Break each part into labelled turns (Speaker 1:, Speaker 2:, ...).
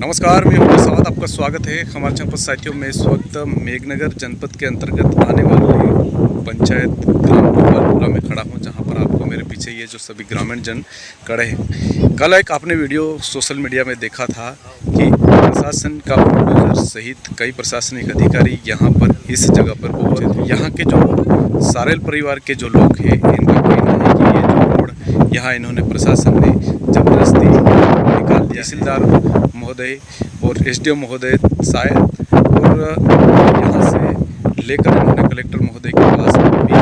Speaker 1: नमस्कार, मैं हूं साथ आपका स्वागत है हमारे चैनल साथियों में। इस वक्त मेघनगर जनपद के अंतर्गत आने वाली पंचायत ग्राम गोपालपुरा में खड़ा हूं, जहां पर आपको मेरे पीछे ये जो सभी ग्रामीण जन खड़े हैं। कल एक आपने वीडियो सोशल मीडिया में देखा था कि प्रशासन का बुलडोजर सहित कई प्रशासनिक अधिकारी यहां पर इस जगह पर पहुंचे थे। यहाँ के जो सारेल परिवार के जो लोग हैं, इनका कहना है कि ये जो रोड यहाँ इन्होंने प्रशासन ने जबरदस्ती निकाल दिया। तहसीलदार महोदय और एसडीओ महोदय शायद और यहाँ से लेकर उन्होंने कलेक्टर महोदय के पास भी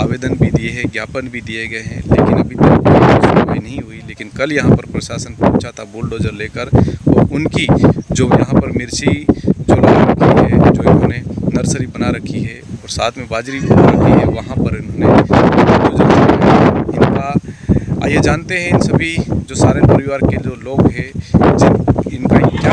Speaker 1: आवेदन भी दिए हैं, ज्ञापन भी दिए गए हैं, लेकिन अभी तक कोई सुनवाई नहीं हुई। लेकिन कल यहाँ पर प्रशासन पहुँचा था बुलडोजर लेकर, और उनकी जो यहाँ पर मिर्ची जो लगा रखी है, जो इन्होंने नर्सरी बना रखी है और साथ में बाजरी बना रखी है, वहाँ पर इन्होंने बुलडोजर इनका आइए जानते हैं इन सभी जो सारेल परिवार के जो लोग हैं इनका क्या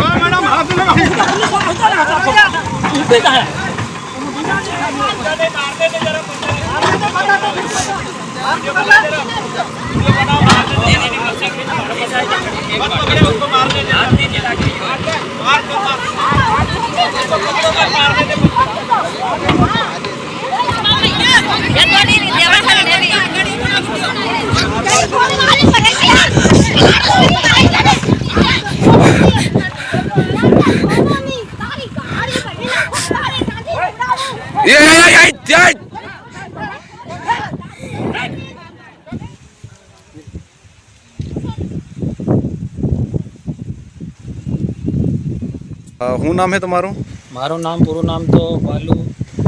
Speaker 1: હું નામ है तुम्हारो?
Speaker 2: मारो नाम पूरा नाम तो बालू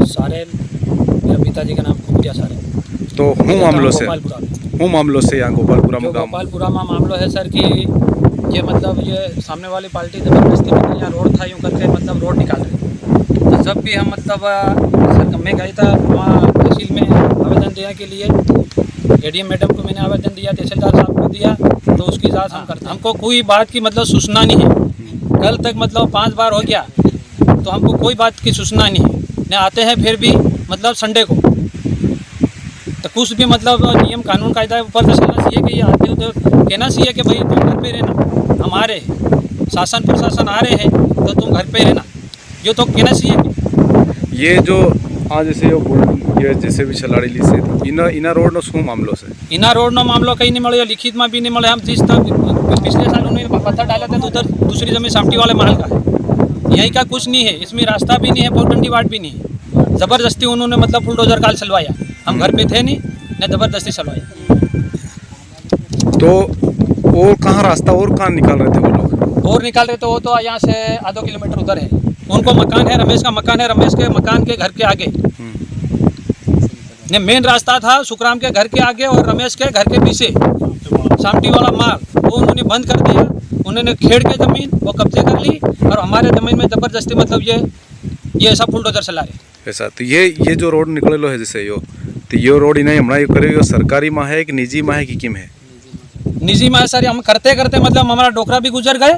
Speaker 2: सारेल, मेरा पिताजी का नाम कुबरिया सारेल।
Speaker 1: तो हूँ मामलों से यहाँ गोपालपुरा में
Speaker 2: गोपालपुरा में मामलो है सर कि ये मतलब ये सामने वाली पार्टी जबरदस्ती मतलब यहाँ रोड था यूँ करके मतलब रोड निकाल रही। तो जब भी हम मतलब सर मैं गई था वहाँ तहसील में आवेदन देने के लिए, एडीएम मैडम को मैंने आवेदन दिया, तहसीलदार साहब को दिया, तो उसकी जाँच हम करते हैं। हमको कोई बात की मतलब सूचना नहीं है। कल तक मतलब 5 बार हो गया, तो हमको कोई बात की सूचना नहीं है। न आते हैं फिर भी मतलब संडे को, तो कुछ भी मतलब नियम कानून कायदा ऊपर तो चलना चाहिए कि ये आते हो तो कहना चाहिए कि भाई तुम घर पे रहना, हम आ रहे हैं, शासन प्रशासन आ रहे हैं तो तुम घर पे रहना, जो तो कहना चाहिए।
Speaker 1: ये जो आज जैसे भी छलाड़ी से इना रोड नो शू मामलों से
Speaker 2: इना रोड नो मामलो कहीं नहीं मिले, लिखित में भी नहीं मिले। हम जिस तक पिछले साल उन्होंने पत्थर डाला था तो उधर दूसरी जमीन सामटी वाले महल का है, यहीं का कुछ नहीं है, इसमें रास्ता भी नहीं है, पगडंडी वाट भी नहीं है। ज़बरदस्ती उन्होंने मतलब बुलडोजर काल चलवाया, हम घर पे थे नहीं, ने ज़बरदस्ती चलवाया।
Speaker 1: तो और कहाँ रास्ता और कहाँ निकाल रहे थे वो लोग?
Speaker 2: और निकाल रहे तो वो तो यहाँ से आधो किलोमीटर उधर है, उनको मकान है, रमेश का मकान है, रमेश के मकान के घर के आगे ने मेन रास्ता था, सुखराम के घर के आगे और रमेश के घर के पीछे सामटी वाला मार्ग, वो उन्होंने बंद कर दिया। उन्होंने खेड़ के ज़मीन वो कब्जे कर ली और हमारे ज़मीन में ज़बरदस्ती मतलब ये ऐसा बुलडोजर चला रहे।
Speaker 1: ऐसा तो ये जो रोड निकले लो है जैसे तो ये रोड इन्हें हमारा करे सरकारी माँ है कि निजी माँ है कि किम है?
Speaker 2: निजी माँ सर, हम करते करते मतलब हमारा डोकरा भी गुजर गए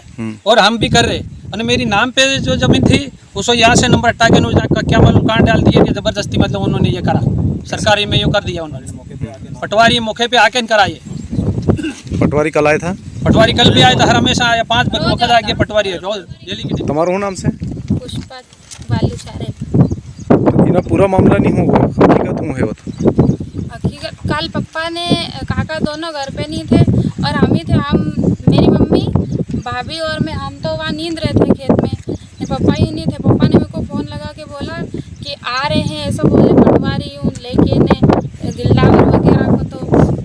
Speaker 2: और हम भी कर रहे। और मेरी नाम पे जो ज़मीन थी उसको यहाँ से नंबर हटा के क्या मालूम कहाँ डाल दिए, ज़बरदस्ती मतलब उन्होंने ये करा, सरकारी में ये कर दिया उन्होंने। पटवारी मौके पे आके कराए।
Speaker 1: पटवारी कल आया था?
Speaker 2: पटवारी कल भी आया था, हर हमेशा आया, 5 वक्त आगे पटवारी है रोज डेली की।
Speaker 1: तुम्हारा नाम से?
Speaker 3: पुष्पा बालू सारेल।
Speaker 1: तो इना पूरा मामला नहीं हुआ, हकीकत हुआ है वो तो?
Speaker 3: हकीकत कल पप्पा ने काका दोनों घर पे नहीं थे और हम ही थे, हम मेरी मम्मी भाभी और मैं, हम तो वहाँ नींद रहे थे खेत में, पप्पा ही नहीं थे। पप्पा ने मेरे को फ़ोन लगा के बोला कि आ रहे हैं, ऐसा बोले पटवारी हूँ लेके ने गिल्लावर वगैरह को। तो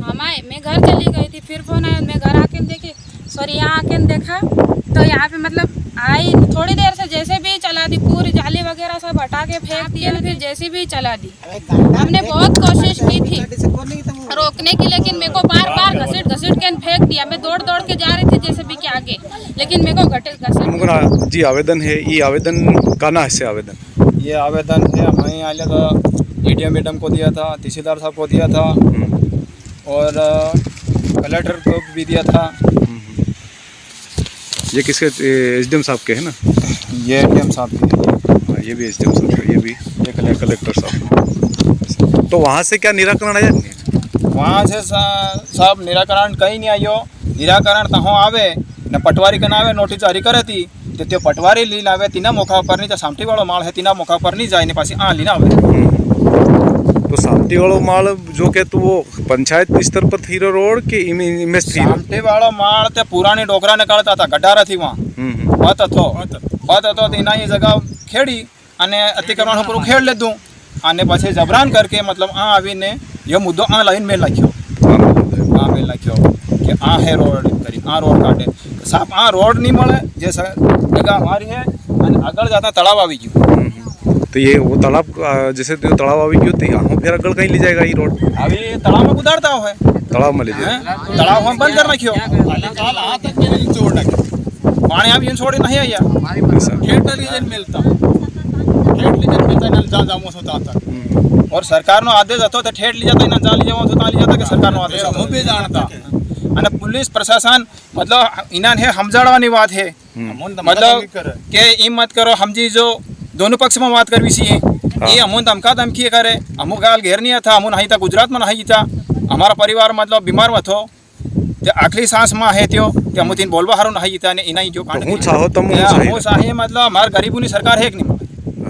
Speaker 3: हम आए, मैं घर चली गई थी, फिर फ़ोन आया, मैं घर आके देखे, सॉरी यहाँ आके देखा तो यहाँ पे मतलब आई थोड़ी देर से जैसे भी चला दी, पूरी जाली वगैरह सब हटा के फेंक दिया, फिर जैसे भी चला दी। हमने बहुत कोशिश की थी रोकने की, लेकिन मेरे को बार बार घसीट के फेंक दिया। मैं दौड़ के जा रही थी जैसे भी के आगे, लेकिन मेरे को घसीट
Speaker 1: जी आवेदन है। ये आवेदन काना है से आवेदन?
Speaker 4: ये आवेदन है हमें आया था, एडीएम मैडम को दिया था, तहसीलदार साहब को दिया था और कलेक्टर को भी दिया था।
Speaker 1: ये किसके? एसडीएम साहब के है ना?
Speaker 4: ये एडीएम साहब के,
Speaker 1: ये भी एसडीएम साहब का, ये कलेक्टर साहब। तो वहाँ से क्या निराकरण आया?
Speaker 4: वहाँ से सब निराकरण कहीं नहीं आयो। निराकरण तहों आवे ने पटवारी के नावे नोटिस जारी करे थी तो त्यो पटवारी ली लावे तीना मौका पर नहीं तो सामटी वालों माल है तीना मौका पर नहीं जाए ने पासी आ लीना आवे।
Speaker 1: तो सामटी वालों माल जो के तो वो पंचायत स्तर पर थी रोड के इमेज थी
Speaker 4: सामटी वालों माल ते पुरानी डोकरा निकालता था गड्ढा थी वहाँ बात तो तीना ये जगह खेड़ी अने अतिक्रमण पर खेड़ ले दूँ आने पासे जबरान करके मतलब आ अभी ने ये मुद्दो आ लाइन में लख्यो कि आ है रोड करी आ रोड काटे साहब आ रोड नहीं मळे जे जगह हमारी है अने अगल जाता तालाब आवी गयो।
Speaker 1: तो ये वो तालाब जैसे तो तालाब आवी गयो तो यहाँ फिर अगल कहीं ले जाएगा ये रोड
Speaker 4: अभी तालाब में उतारता है
Speaker 1: तालाब में ले जाएगा
Speaker 4: तालाब हम बंद कर रखियो पानी आप इन छोड़ी नहीं आया खेत लीजन मिलता नल जा मोस होता था और सरकार नो आदेश હતો तो ठेठ ली जाता ना जा ली जाओ तो ली जाता कि सरकार नो आदेश हम भी जानता અને पुलिस प्रशासन मतलब इना है समझाड़वानी बात है मतलब के ई मत करो हम जी जो दोनों पक्ष में बात करवी सी ये अमुन धमका धमकी करे अमु गाल घेर नहीं था अमुन नहीं था गुजरात में नहीं था हमारा परिवार मतलब बीमार में थो ते आखिरी सांस में है त्यो कि अमु तीन बोलवा हारो नहीं था ने इना ही जो कांड
Speaker 1: हूं चाहो तम
Speaker 4: हो चाहे मतलब हमार गरीबों की सरकार है कि नहीं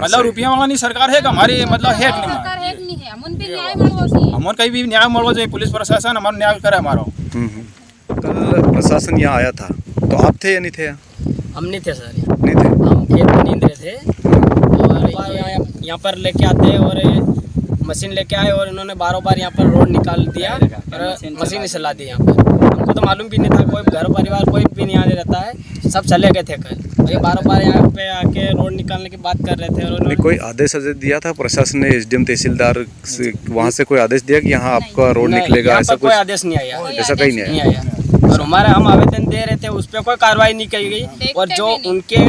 Speaker 4: मतलब रुपया वाला नहीं सरकार है हमारी मतलब है कि नहीं अमुन कहीं भी न्याय મળવો જોઈએ पुलिस प्रशासन हमारा न्याय करे हमारा।
Speaker 1: कल प्रशासन यहाँ आया था तो आप थे या नहीं थे
Speaker 2: हम नहीं थे सर,
Speaker 1: नहीं थे
Speaker 2: हम खेत में नींद रहे थे और यहाँ पर लेके आते और मशीन लेके आए और इन्होंने बारों बार यहाँ पर रोड निकाल दिया और मशीन ही चला दी यहाँ पर। हमको तो मालूम भी नहीं था, कोई घर परिवार कोई भी नहीं आने रहता है, सब चले गए थे कल। ये बारों बार यहाँ पे आके रोड निकालने की बात कर रहे थे और
Speaker 1: नहीं कोई आदेश दिया था प्रशासन ने एसडीएम तहसीलदार से वहाँ से कोई आदेश दिया कि यहाँ आपका रोड निकलेगा ऐसा
Speaker 2: कोई आदेश नहीं आया,
Speaker 1: ऐसा कहीं नहीं
Speaker 2: आया और हमारे हम आवेदन दे रहे थे उस पर कोई कार्रवाई नहीं की गई और जो उनके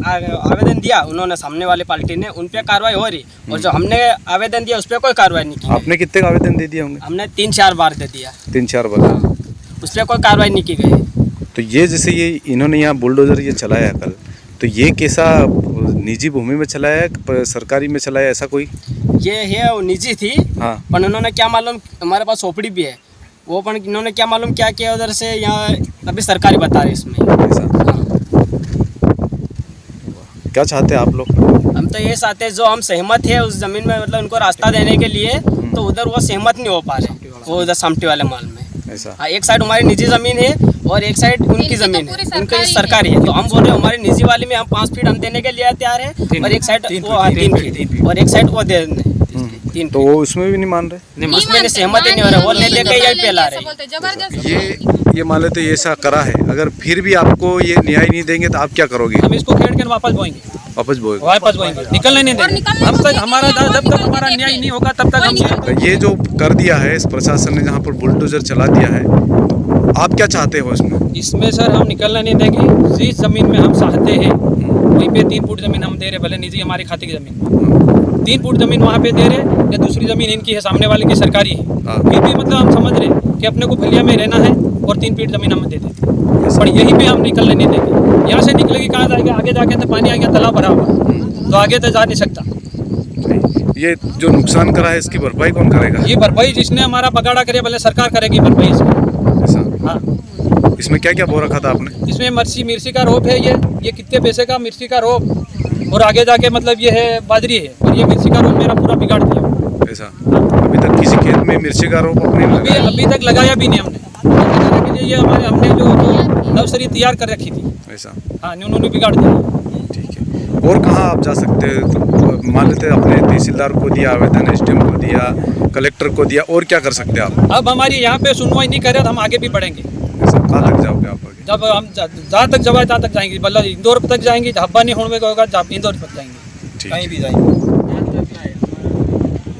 Speaker 2: आवेदन दिया उन्होंने सामने वाली पार्टी ने उन पे कार्रवाई हो रही और जो हमने आवेदन दिया उस पर कोई कार्रवाई नहीं की।
Speaker 1: आपने कितने आवेदन दे दिए होंगे?
Speaker 2: हमने 3-4 बार दे दिया,
Speaker 1: 3-4 बार
Speaker 2: उस पर कोई कार्रवाई नहीं की गई।
Speaker 1: तो ये जैसे ये इन्होंने यहाँ बुलडोजर ये चलाया कल, तो ये कैसा निजी भूमि में चलाया सरकारी में चलाया ऐसा कोई?
Speaker 2: ये है वो निजी थी
Speaker 1: हाँ
Speaker 2: पर उन्होंने क्या मालूम, हमारे पास ओपड़ी भी है वो, पर इन्होंने क्या मालूम क्या किया उधर से यहाँ अभी सरकारी बता रहे इसमें।
Speaker 1: ऐसा क्या चाहते हैं आप लोग?
Speaker 2: हम तो ये चाहते हैं जो हम सहमत है उस जमीन में मतलब उनको रास्ता देने के लिए, तो उधर वो सहमत नहीं हो पा रहे वो उधर सामटी वाले माल में।
Speaker 1: ऐसा
Speaker 2: हाँ, एक साइड हमारी निजी जमीन है और एक साइड उनकी जमीन है, उनकी सरकारी है। तो हम बोल रहे हैं हमारी निजी वाली में हम 5 फीट हम देने के लिए तैयार है और एक साइड वो 3 फीट और एक साइड वो दे 3
Speaker 1: तो वो उसमें भी नहीं मान रहे?
Speaker 2: नहीं, उसमें सहमत ही नहीं हो रहा, वो ले लेके यही फैला रहे।
Speaker 1: ये मान लेते ऐसा करा है, अगर फिर भी आपको ये न्याय नहीं देंगे तो आप क्या करोगे?
Speaker 2: हम इसको खेड़ कर वापस बोएंगे,
Speaker 1: वापस बोएंगे,
Speaker 2: निकलने नहीं देंगे हम तक, हमारा जब तक हमारा न्याय नहीं होगा तब तक हम।
Speaker 1: तो ये जो कर दिया है इस प्रशासन ने, जहाँ पर बुलडोजर चला दिया है, आप क्या चाहते हो इसमें?
Speaker 2: इसमें सर हम निकलने नहीं देंगे। जिस जमीन में हम चाहते हैं वहीं पे 3 फुट जमीन हम दे रहे, भले निजी हमारी खाते की जमीन 3 फुट जमीन वहाँ पे दे रहे, या दूसरी जमीन इनकी है सामने वाले की सरकारी है, फिर भी मतलब हम समझ रहे कि अपने को फलिया में रहना है और 3 फीट जमीन हम दे देते, पर यहीं पे हम निकलने नहीं देंगे। यहाँ से निकलेगी कहाँ जाएगा? आगे जाके तो पानी आ गया, तालाब भरा हुआ तो आगे तो जा नहीं सकता।
Speaker 1: ये जो नुकसान करा है इसकी भरपाई कौन करेगा?
Speaker 2: ये भरपाई जिसने हमारा बगाड़ा करे भले सरकार करेगी भरपाई इसकी।
Speaker 1: ऐसा?
Speaker 2: हाँ,
Speaker 1: इसमें क्या क्या बो रखा था आपने?
Speaker 2: इसमें मिर्ची का रोप है, ये कितने पैसे का मिर्ची का रोप और आगे जाके मतलब ये है बाजरी है और ये मिर्ची का रोप मेरा पूरा बिगाड़ दिया।
Speaker 1: ऐसा? अभी तक किसी खेत में मिर्ची का रोप
Speaker 2: अभी तक लगाया भी नहीं हमने, लगाने के लिए ये हमने जो नर्सरी तैयार कर रखी थी।
Speaker 1: ऐसा?
Speaker 2: हाँ, उन्होंने बिगाड़ दिया।
Speaker 1: ठीक है, और कहाँ आप जा सकते हैं? तो मान लेते अपने तहसीलदार को दिया आवेदन, एसडीएम को दिया, कलेक्टर को दिया, और क्या कर सकते हैं आप?
Speaker 2: अब हमारी यहाँ पे सुनवाई नहीं करे तो हम आगे भी बढ़ेंगे।
Speaker 1: ऐसा? कहाँ तक जाओगे आप आगे?
Speaker 2: जब हम जहाँ तक जवाब तहाँ तक जाएंगे, मतलब इंदौर तक जाएंगे, हब्बा नहीं होने होगा जब इंदौर तक जाएंगे,
Speaker 1: ठीक।
Speaker 4: कहीं भी जाएंगे।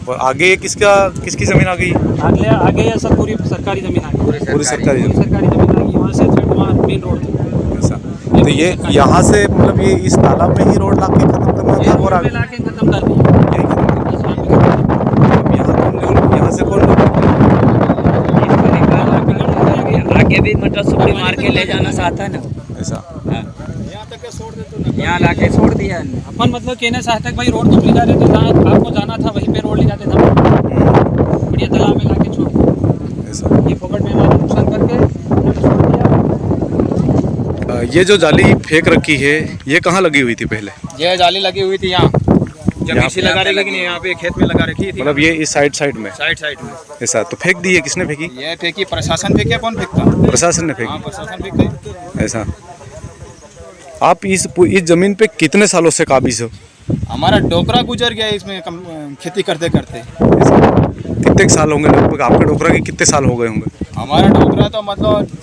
Speaker 1: और आगे ये किसकी ज़मीन आ गई?
Speaker 2: आगे ये सब पूरी सरकारी ज़मीन आ गई,
Speaker 1: पूरी सरकारी ज़मीन।
Speaker 2: सरकारी ज़मीन आ गई, वहाँ से फिर वहाँ मेन रोड था।
Speaker 1: ऐसा? तो ये यहाँ से मतलब ये इस तालाब में ही रोड ला के खत्म करना था और आगे
Speaker 2: ला के खत्म कर दिया।
Speaker 1: यही खत्म अब यहाँ से कौन
Speaker 5: आगे भी मतलब सुपड़ी मार के ले जाना चाहता है ना।
Speaker 1: ऐसा?
Speaker 5: यहाँ ला के छोड़ दिया।
Speaker 2: अपन मतलब कहने चाहते हैं भाई रोड तुम ले जा रहे थे, जहाँ आपको जाना था वहीं पे रोड ले जाते थे, बढ़िया तालाब में ला के छोड़ दिया।
Speaker 1: ऐसा?
Speaker 2: ये फोकट में हमारा नुकसान करके उन्होंने छोड़ दिया।
Speaker 1: ये जो जाली फेंक रखी है ये कहाँ लगी हुई थी पहले?
Speaker 4: ये जाली लगी हुई थी यहाँ, जब
Speaker 1: यहाँ
Speaker 4: इसी लगा रखी नहीं, यहाँ पे खेत में लगा रखी थी,
Speaker 1: मतलब ये इस साइड में
Speaker 4: साइड में।
Speaker 1: ऐसा तो फेंक दी है, किसने फेंकी?
Speaker 4: ये फेंकी प्रशासन फेंके, कौन फेंकता?
Speaker 1: प्रशासन ने
Speaker 4: हाँ,
Speaker 1: फेंकी।
Speaker 4: प्रशासन फेंकते।
Speaker 1: ऐसा आप इस जमीन पे कितने सालों से काबिज हो?
Speaker 4: हमारा डोकरा गुजर गया इसमें खेती करते करते।
Speaker 1: कितने साल होंगे लगभग आपके डोकरा के, कितने साल हो गए होंगे?
Speaker 4: हमारा डोकरा तो मतलब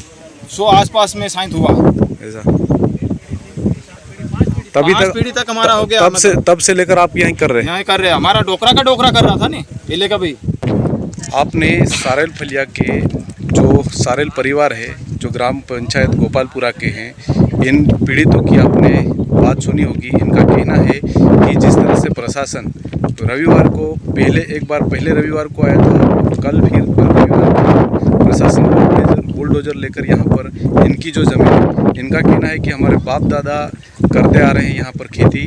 Speaker 4: 100 आसपास में साइंत हुआ।
Speaker 1: ऐसा तभी
Speaker 4: 5
Speaker 1: तक
Speaker 4: पीढ़ी तक हमारा हो गया।
Speaker 1: तब से लेकर आप यहीं कर रहे हैं?
Speaker 4: यहाँ कर रहे हैं। हमारा डोकरा का डोकरा कर रहा था नहीं पहले का भी।
Speaker 1: आपने सारेल फलिया के जो सारेल परिवार है जो ग्राम पंचायत गोपालपुरा के हैं, इन पीड़ितों की आपने बात सुनी होगी। इनका कहना है कि जिस तरह से प्रशासन रविवार को पहले रविवार को आया था, कल फिर रविवार को प्रशासन बुलडोजर लेकर यहाँ पर इनकी जो ज़मीन, इनका कहना है कि हमारे बाप दादा करते आ रहे हैं यहाँ पर खेती,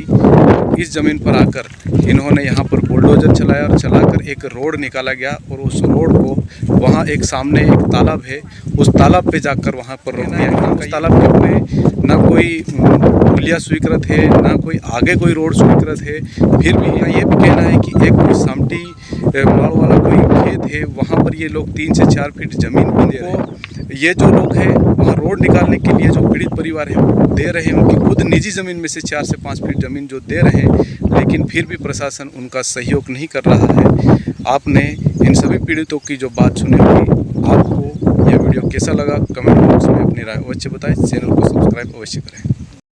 Speaker 1: इस ज़मीन पर आकर इन्होंने यहाँ पर बुलडोजर चलाया और चलाकर एक रोड निकाला गया और उस रोड को वहाँ एक सामने एक तालाब है, उस तालाब पे जाकर वहाँ पर रोक दिया गया। उस तालाब के ऊपर ना कोई पुलिया स्वीकृत है, ना कोई आगे कोई रोड स्वीकृत है, फिर भी ये भी कहना है कि एक कोई सामटी माड़ वाला कोई खेत है, वहाँ पर ये लोग 3 से 4 फीट ज़मीन भी दे रहे हैं। ये जो लोग हैं वहाँ रोड निकालने के लिए जो पीड़ित परिवार है वो दे रहे हैं, उनकी खुद निजी ज़मीन में से 4 से 5 फीट ज़मीन जो दे रहे हैं, लेकिन फिर भी प्रशासन उनका सहयोग नहीं कर रहा है। आपने इन सभी पीड़ितों की जो बात सुनी होगी, आपको यह वीडियो कैसा लगा कमेंट बॉक्स में अपनी राय अवश्य बताएं। चैनल को सब्सक्राइब अवश्य करें।